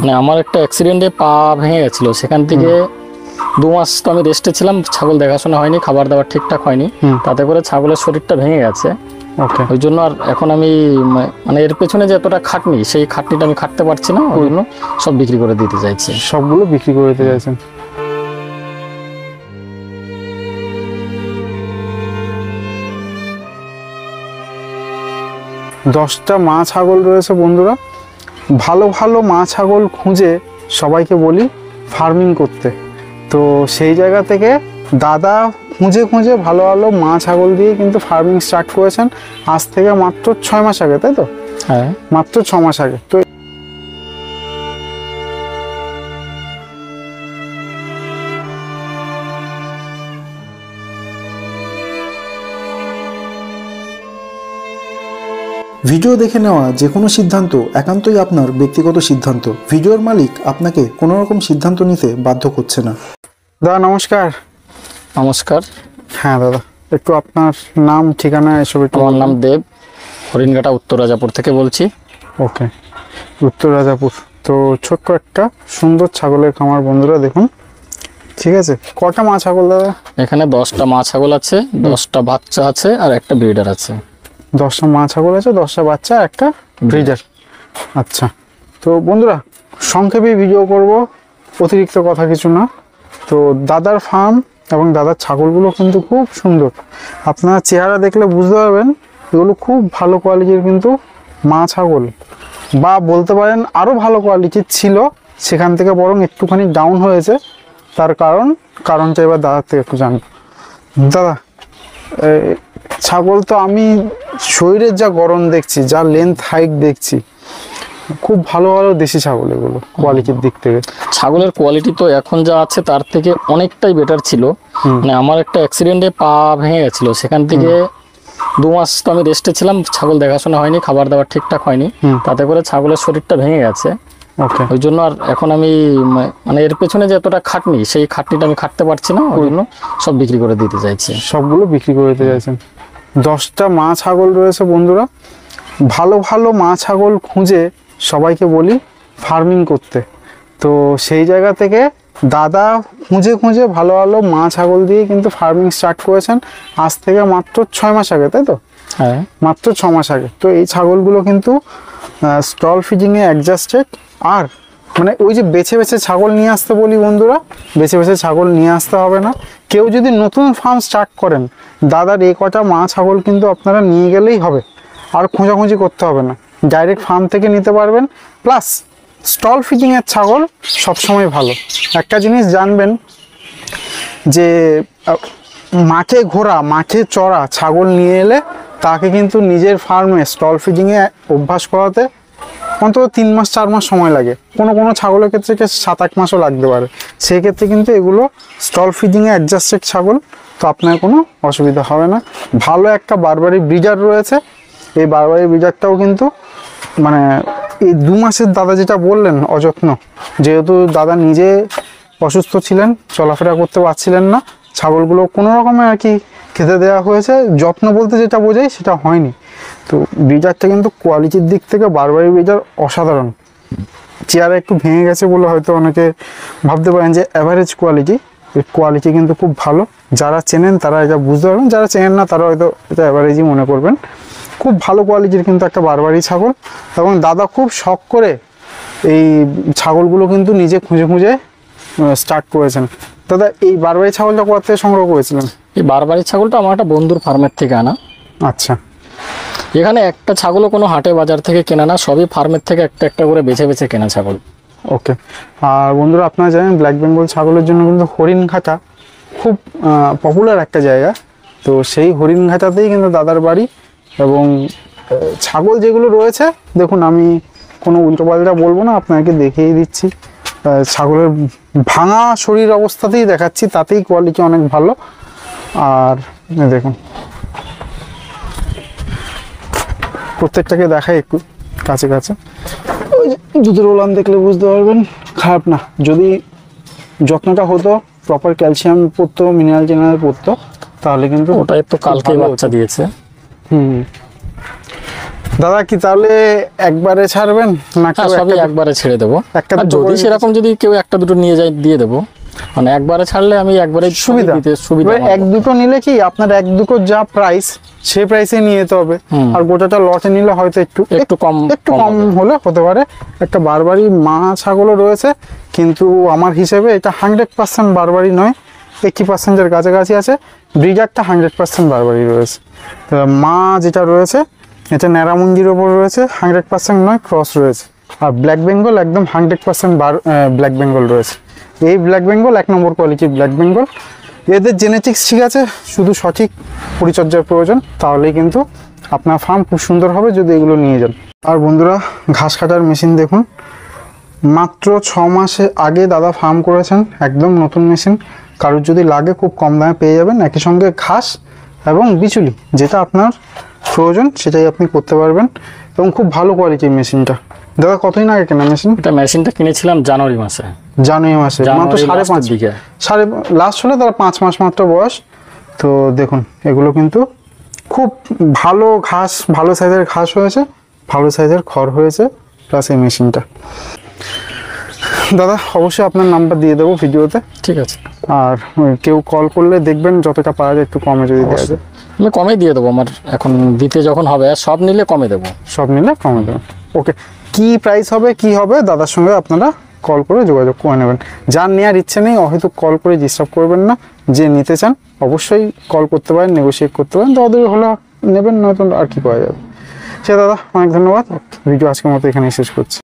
মানে আমার একটা অ্যাক্সিডেন্টে পা ভেঙে গেছিল, সেখান থেকে 2 মাস তো আমি রেস্টে ছিলাম, ছাগল দেখাশোনা হয়নি, খাবার দাবার ঠিকঠাক হয়নি, তাতে করে ছাগলের শরীরটা ভেঙে গেছে। ওই জন্য আর এখন আমি মানে এর পেছনে যে এতটা খাটনি, সেই খাটনিটা আমি খাটতে পারছি না, ওই জন্য সব বিক্রি করে দিতে চাইছি। সবগুলো বিক্রি করে দিতে চাইছেন? দশটা মা ছাগল রয়েছে বন্ধুরা। ভালো ভালো মা ছাগল খুঁজে সবাইকে বলি ফার্মিং করতে, তো সেই জায়গা থেকে দাদা খুঁজে খুঁজে ভালো ভালো মা ছাগল দিয়ে কিন্তু ফার্মিং স্টার্ট করেছেন আজ থেকে মাত্র 6 মাস আগে, তাই তো? হ্যাঁ, মাত্র 6 মাস আগে। তো ভিডিও দেখে নেওয়া যে কোনো সিদ্ধান্ত একান্তই আপনার ব্যক্তিগত সিদ্ধান্ত। ভিডিওর মালিক আপনাকে কোনো রকম সিদ্ধান্ত নিতে বাধ্য করছে না। দাদা নমস্কার। নমস্কার। হ্যাঁ দাদা, একটু আপনার নাম ঠিকানা এসব একটু। আমার নাম দেব, হরিণঘাটা উত্তর রাজাপুর থেকে বলছি। ওকে, উত্তর রাজাপুর। তো ছোট্ট একটা সুন্দর ছাগলের খামার বন্ধুরা, দেখুন। ঠিক আছে, কটা মা ছাগল দাদা? এখানে 10টা মা ছাগল আছে, 10টা বাচ্চা আছে, আর একটা ব্রিডার আছে। 10টা মা ছাগল আছে, 10টা বাচ্চা, একটা ব্রিডার। আচ্ছা, তো বন্ধুরা সংক্ষেপে ভিডিও করব, অতিরিক্ত কথা কিছু না। তো দাদার ফার্ম এবং দাদার ছাগলগুলো কিন্তু খুব সুন্দর। আপনারা চেহারা দেখলে বুঝতে পারবেন এগুলো খুব ভালো কোয়ালিটির কিন্তু মা ছাগল, বা বলতে পারেন আরও ভালো কোয়ালিটির ছিল, সেখান থেকে বরং একটুখানি ডাউন হয়েছে। তার কারণটা এবার দাদার থেকে একটু জানবো। দাদা, ছাগল তো আমি শরীরের যা গড়ন দেখছি, যা লেন্থ হাইট দেখছি, খুব ভালো ভালো দেশি ছাগল এগুলো কোয়ালিটির দিক থেকে। ছাগলের কোয়ালিটি তো এখন যা আছে তার থেকে অনেকটাই বেটার ছিল। মানে আমার একটা অ্যাক্সিডেন্টে পা ভেঙে গেছিল, সেখান থেকে 2 মাস তো আমি রেস্টে ছিলাম, ছাগল দেখাশোনা হয়নি, খাবার দাবার ঠিকঠাক হয়নি, তাতে করে ছাগলের শরীরটা ভেঙে গেছে। ওই জন্য আর এখন আমি মানে এর পেছনে যে এতটা খাটনি, সেই খাটনিটা আমি খাটতে পারছি না, ওই জন্য সব বিক্রি করে দিতে চাইছি। সবগুলো বিক্রি করে দিতে চাইছেন। 10টা মা ছাগল রয়েছে বন্ধুরা। ভালো ভালো মা ছাগল খুঁজে সবাইকে বলি ফার্মিং করতে, তো সেই জায়গা থেকে দাদা খুঁজে খুঁজে ভালো ভালো মা ছাগল দিয়ে কিন্তু ফার্মিং স্টার্ট করেছেন আজ থেকে মাত্র 6 মাস আগে, তাই তো? হ্যাঁ, মাত্র 6 মাস আগে। তো এই ছাগলগুলো কিন্তু স্টল ফিডিংয়ে অ্যাডজাস্টেড। আর মানে ওই যে বেছে বেছে ছাগল নিয়ে আসতে বলি বন্ধুরা, বেছে বেছে ছাগল নিয়ে আসতে হবে না। কেউ যদি নতুন ফার্ম স্টার্ট করেন, দাদার এই কটা মা ছাগল কিন্তু আপনারা নিয়ে গেলেই হবে, আর খোঁজাখুঁজি করতে হবে না, ডাইরেক্ট ফার্ম থেকে নিতে পারবেন। প্লাস স্টল ফিডিংয়ের ছাগল সবসময় ভালো। একটা জিনিস জানবেন যে মাঠে ঘোরা, মাঠে চড়া ছাগল নিয়ে এলে তাকে কিন্তু নিজের ফার্মে স্টল ফিডিংয়ে অভ্যাস করাতে অন্তত 3 মাস 4 মাস সময় লাগে। কোনো কোনো ছাগলের ক্ষেত্রে 7-8 মাসও লাগতে পারে। সেক্ষেত্রে কিন্তু এগুলো স্টল ফিডিংয়ে অ্যাডজাস্টেড ছাগল, তো আপনার কোনো অসুবিধা হবে না। ভালো একটা বারবারি ব্রিডার রয়েছে। এই বারবারি ব্রিডারটাও কিন্তু মানে এই 2 মাসের দাদা যেটা বললেন অযত্ন, যেহেতু দাদা নিজে অসুস্থ ছিলেন, চলাফেরা করতে পারছিলেন না, ছাগলগুলো কোনো রকমে আর কি খেতে দেওয়া হয়েছে। যত্ন বলতে যেটা বোঝাই সেটা হয়নি। তো ব্রিডারটা কিন্তু কোয়ালিটির দিক থেকে বারবারি ব্রিডার অসাধারণ। চেয়ারে একটু ভেঙে গেছে বলে হয়তো অনেকে ভাবতে পারেন যে অ্যাভারেজ কোয়ালিটি, এই কোয়ালিটি কিন্তু খুব ভালো। যারা চেনেন তারা এটা বুঝতে পারবেন, যারা চেনেন না তারা হয়তো এটা অ্যাভারেজই মনে করবেন। খুব ভালো কোয়ালিটির কিন্তু একটা বারবারি ছাগল, এবং দাদা খুব শখ করে এই ছাগলগুলো কিন্তু নিজে খুঁজে খুঁজে স্টার্ট করেছেন। দাদা, এই বারবারি ছাগলটা কোথা থেকে সংগ্রহ করেছিলেন? এই বারবারি ছাগলটা আমার একটা বন্ধুর ফার্মের থেকে আনা। আচ্ছা, এখানে একটা ছাগলও কোনো হাটে বাজার থেকে কেনা না, সবই ফার্মের থেকে একটা একটা করে বেছে বেছে কেনা ছাগল। ওকে। আর বন্ধুরা আপনারা জানেন ব্ল্যাক বেঙ্গল ছাগলের জন্য কিন্তু হরিণঘাটা খুব পপুলার একটা জায়গা। তো সেই হরিণঘাটাতেই কিন্তু দাদার বাড়ি। এবং ছাগল যেগুলো রয়েছে দেখুন, আমি কোনো উল্টোপাল্টা বলবো না, আপনাকে দেখিয়ে দিচ্ছি। ছাগলের ভাঙা শরীর অবস্থাতেই দেখাচ্ছি, তাতেই কোয়ালিটি অনেক ভালো। আর দেখুন প্রত্যেকটাকে দেখাই একটু কাছে কাছে। ওই দুধের ওলান দেখলে বুঝতে পারবেন, খারাপ না। যদি যত্নটা হতো, প্রপার ক্যালসিয়াম পড়তো, মিনারেল টিনারেল পড়তো, তাহলে কিন্তু ওটা একটু কালকে বাচ্চা দিয়েছে। দাদা কি তাহলে একবারে ছাড়বেন না হ্যাঁ, কেউ সবই একটা- একবারে ছেড়ে দেবো। একটা আর দুটো যদি করে সেরকম যদি কেউ একটা দুটো নিয়ে যায় দিয়ে দেবো, মানে একবারে ছাড়লে আমি একবারে সুবিধা দিতে সুবিধা এবার আমার। এক দুটো নিলে কি আপনার এক দুটো যা প্রাইস সেই প্রাইসে নিয়ে যেতে হবে, আর গোটাটা লটে নিলে হয়তো একটু কম একটু কম হবে। হলে হতে পারে। একটা বারবারি মা ছাগলও রয়েছে, কিন্তু আমার হিসেবে এটা 100% বারবারি নয়, 80%-এর কাছাকাছি আছে। ব্রিডারটা 100% বারবারি রয়েছে। তো মা যেটা রয়েছে এটা ন্যাড়ামুন্ডির ওপর রয়েছে, 100% নয়, ক্রস রয়েছে। আর ব্ল্যাক বেঙ্গল একদম 100% ব্ল্যাক বেঙ্গল রয়েছে। এই ব্ল্যাক বেঙ্গল 1 নম্বর কোয়ালিটির ব্ল্যাক বেঙ্গল। এদের জেনেটিক্স ঠিক আছে, শুধু সঠিক পরিচর্যার প্রয়োজন, তাহলেই কিন্তু আপনার ফার্ম খুব সুন্দর হবে যদি এগুলো নিয়ে যান। আর বন্ধুরা, ঘাস কাটার মেশিন দেখুন, মাত্র 6 মাসে আগে দাদা ফার্ম করেছেন, একদম নতুন মেশিন। কারোর যদি লাগে খুব কম দামে পেয়ে যাবেন, একই সঙ্গে ঘাস এবং বিচুলি যেটা আপনার প্রয়োজন সেটাই আপনি করতে পারবেন, এবং খুব ভালো কোয়ালিটির মেশিনটা। দাদা কতদিন আগে কেনা মেশিন? এটা মেশিনটা কিনেছিলাম জানুয়ারি মাসে। জানুয়ারি মাসে, মাত্র জানুয়ারি 5.5 দিকে। লাস্ট হলে তারা 5 মাস মাত্র বয়স। তো দেখুন এগুলো কিন্তু খুব ভালো ঘাস, ভালো সাইজের ঘাস হয়েছে, ভালো সাইজের খড় হয়েছে, প্লাস এই মেশিনটা। দাদা অবশ্যই আপনার নাম্বার দিয়ে দেবো ভিডিওতে, ঠিক আছে, আর কেউ কল করলে দেখবেন যতটা পারা যায় একটু কমে যদি দেওয়া যায়। আমি কমে দিয়ে দেবো, আমার এখন দিতে যখন হবে, আর সব নিলে কমে দেবো। সব নিলে কমে দেবেন। ওকে, কি প্রাইস হবে কি হবে দাদার সঙ্গে আপনারা কল করে যোগাযোগ করে নেবেন। যার নেওয়ার ইচ্ছে নেই হয়তো কল করে ডিস্টার্ব করবেন না, যে নিতে চান অবশ্যই কল করতে পারেন, নেগোশিয়েট করতে পারেন, তো ওদের হলে নেবেন, নয়তো আর কি করা যাবে। সে দাদা অনেক ধন্যবাদ, ভিডিও আজকের মতো এখানেই শেষ করছি।